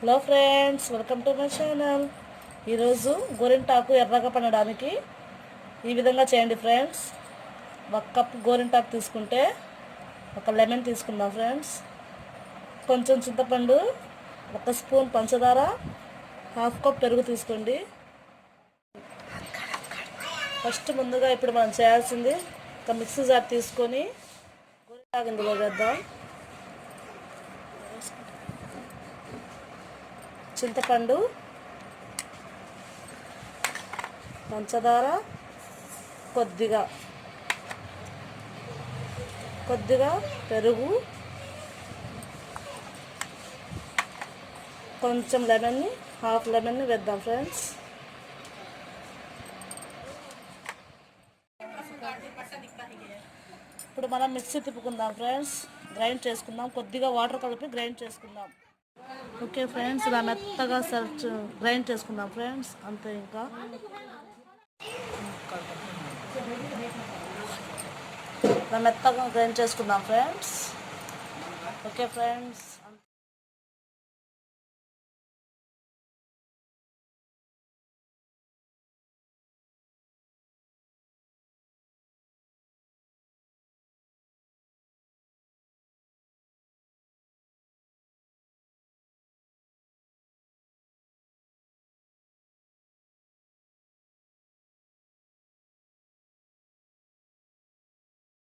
Hello friends, welcome to my channel. ఈరోజు గోరింటాకు ఎర్రగా పండడానికి ఈ విధంగా చేయండి ఫ్రెండ్స్. 1 కప్ గోరింటాకు తీసుకుంటే 1 లెమన్ తీసుకుందాం ఫ్రెండ్స్. కొంచెం చింతపండు, 1 స్పూన్ పంచదార, 1/2 కప్ పెరుగు తీసుకోండి. ఫస్ట్ ముందుగా ఇప్పుడు మనం చేయాల్సింది ఒక మిక్సీ జార్ తీసుకొని గోరింటాకు ఇందులో వేద్దాం. చింతపండు, పంచదార, కొద్దిగా పెరుగు, కొంచెం లెమన్ని, 1/2 లెమన్ని వేద్దాం ఫ్రెండ్స్. ఇప్పుడు మనం మిక్సీ తిప్పుకుందాం ఫ్రెండ్స్. గ్రైండ్ చేసుకుందాం, కొద్దిగా వాటర్ కలిపి గ్రైండ్ చేసుకుందాం. ఓకే ఫ్రెండ్స్, ఇలా మెత్తగా గ్రైండ్ చేసుకుందాం ఫ్రెండ్స్. అంతే, ఇంకా ఇలా మెత్తగా గ్రైండ్ చేసుకుందాం ఫ్రెండ్స్. Okay friends.